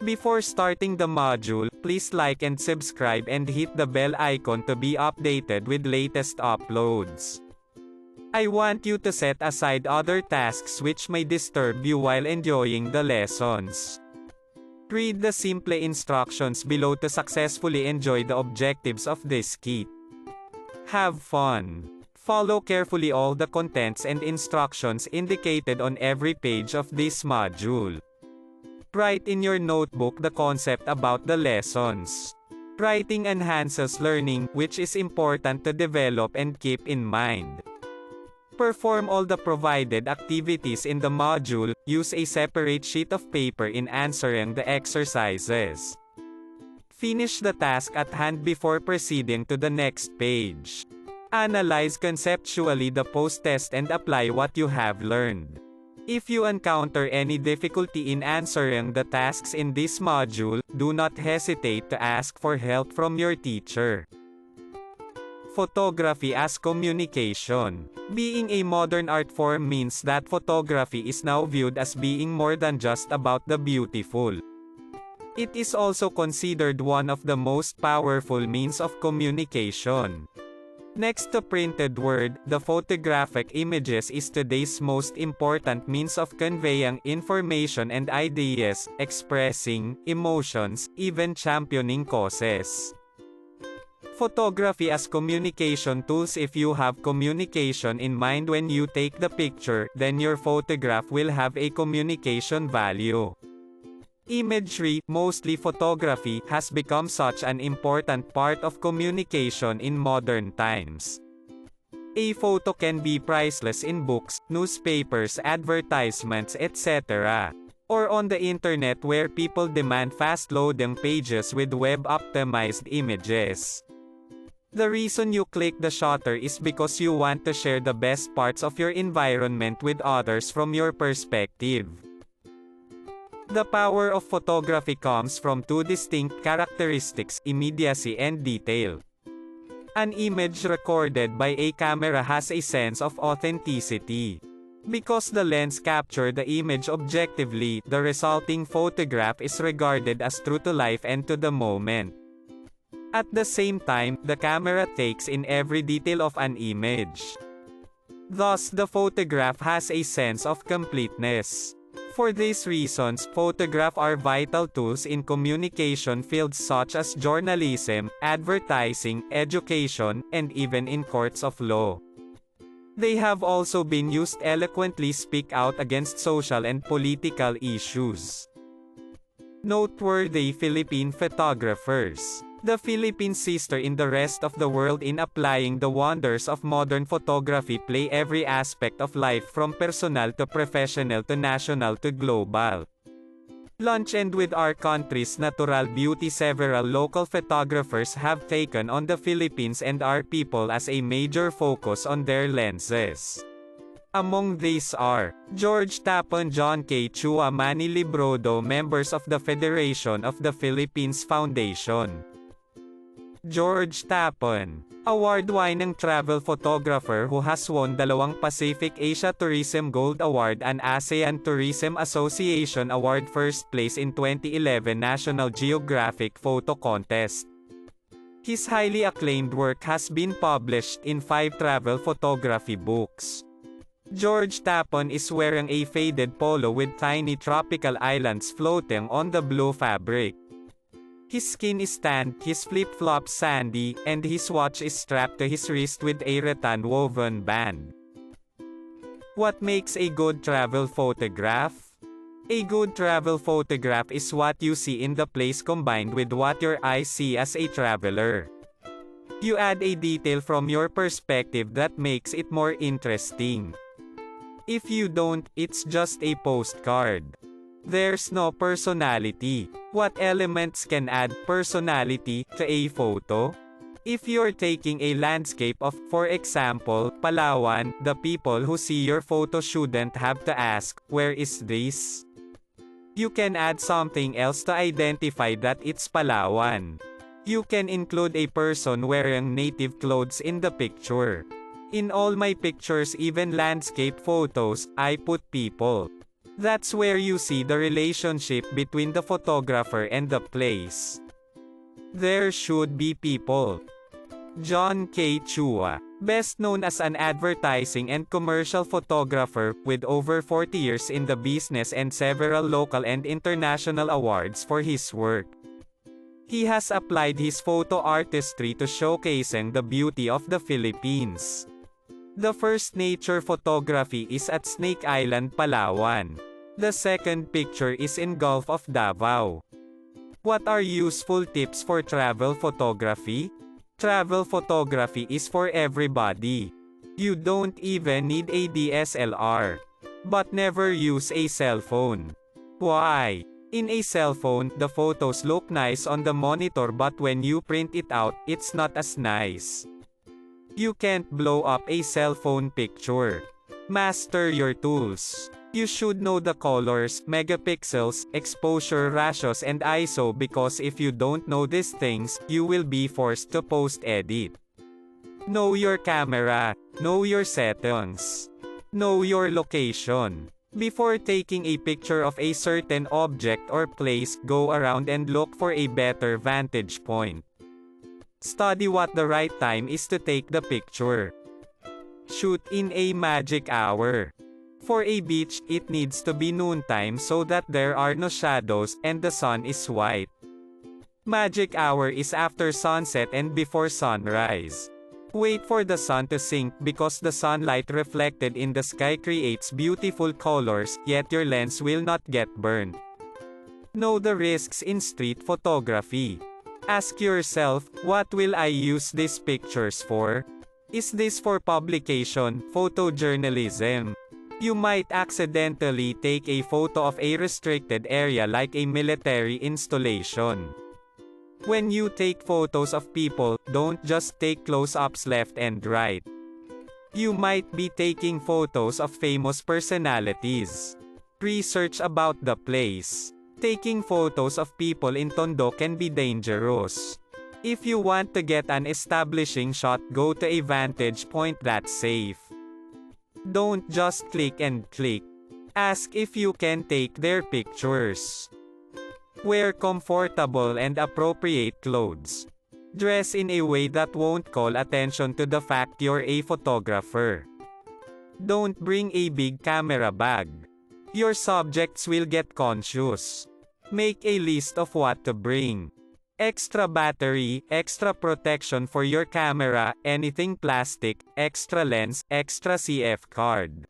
Before starting the module, please like and subscribe and hit the bell icon to be updated with latest uploads. I want you to set aside other tasks which may disturb you while enjoying the lessons. Read the simple instructions below to successfully enjoy the objectives of this kit. Have fun. Follow carefully all the contents and instructions indicated on every page of this module. Write in your notebook the concept about the lessons. Writing enhances learning, which is important to develop and keep in mind. Perform all the provided activities in the module. Use a separate sheet of paper in answering the exercises. Finish the task at hand before proceeding to the next page. Analyze conceptually the post-test and apply what you have learned. If you encounter any difficulty in answering the tasks in this module, do not hesitate to ask for help from your teacher. Photography as communication. Being a modern art form means that photography is now viewed as being more than just about the beautiful. It is also considered one of the most powerful means of communication. Next to printed word, the photographic images is today's most important means of conveying information and ideas, expressing emotions, even championing causes. Photography as communication tools. If you have communication in mind when you take the picture, then your photograph will have a communication value. Imagery, mostly photography, has become such an important part of communication in modern times. A photo can be priceless in books, newspapers, advertisements, etc. Or on the internet where people demand fast loading pages with web-optimized images. The reason you click the shutter is because you want to share the best parts of your environment with others from your perspective. The power of photography comes from two distinct characteristics: immediacy and detail. An image recorded by a camera has a sense of authenticity. Because the lens captured the image objectively, the resulting photograph is regarded as true to life and to the moment. At the same time, the camera takes in every detail of an image. Thus, the photograph has a sense of completeness. For these reasons, photographs are vital tools in communication fields such as journalism, advertising, education, and even in courts of law. They have also been used eloquently speak out against social and political issues. Noteworthy Philippine photographers. The Philippines, sister in the rest of the world in applying the wonders of modern photography, play every aspect of life from personal to professional to national to global. Lunch and with our country's natural beauty, several local photographers have taken on the Philippines and our people as a major focus on their lenses. Among these are George Tapon, John K. Chua, Manny Librodo, members of the Federation of the Philippines Foundation. George Tapon, award-winning travel photographer who has won 2 Pacific Asia Tourism Gold Award and ASEAN Tourism Association Award, first place in 2011 National Geographic Photo Contest. His highly acclaimed work has been published in 5 travel photography books. George Tapon is wearing a faded polo with tiny tropical islands floating on the blue fabric. His skin is tanned, his flip-flops sandy, and his watch is strapped to his wrist with a rattan-woven band. What makes a good travel photograph? A good travel photograph is what you see in the place combined with what your eyes see as a traveler. You add a detail from your perspective that makes it more interesting. If you don't, it's just a postcard. There's no personality. What elements can add personality to a photo? If you're taking a landscape of, for example, Palawan, the people who see your photo shouldn't have to ask, "Where is this?" You can add something else to identify that it's Palawan. You can include a person wearing native clothes in the picture. In all my pictures, even landscape photos, I put people. That's where you see the relationship between the photographer and the place. There should be people. John K. Chua, best known as an advertising and commercial photographer, with over 40 years in the business and several local and international awards for his work. He has applied his photo artistry to showcasing the beauty of the Philippines. The first nature photography is at Snake Island, Palawan. The second picture is in Gulf of Davao. What are useful tips for travel photography? Travel photography is for everybody. You don't even need a DSLR. But never use a cell phone. Why? In a cell phone, the photos look nice on the monitor, but when you print it out, it's not as nice. You can't blow up a cell phone picture. Master your tools. You should know the colors, megapixels, exposure ratios and ISO, because if you don't know these things, you will be forced to post-edit. Know your camera. Know your settings. Know your location. Before taking a picture of a certain object or place, go around and look for a better vantage point. Study what the right time is to take the picture. Shoot in a magic hour. For a beach, it needs to be noontime so that there are no shadows, and the sun is white. Magic hour is after sunset and before sunrise. Wait for the sun to sink, because the sunlight reflected in the sky creates beautiful colors, yet your lens will not get burned. Know the risks in street photography. Ask yourself, what will I use these pictures for? Is this for publication, photojournalism? You might accidentally take a photo of a restricted area like a military installation. When you take photos of people, don't just take close-ups left and right. You might be taking photos of famous personalities. Research about the place. Taking photos of people in Tondo can be dangerous. If you want to get an establishing shot, go to a vantage point that's safe. Don't just click and click. Ask if you can take their pictures. Wear comfortable and appropriate clothes. Dress in a way that won't call attention to the fact you're a photographer. Don't bring a big camera bag. Your subjects will get conscious. Make a list of what to bring. Extra battery, extra protection for your camera, anything plastic, extra lens, extra CF card.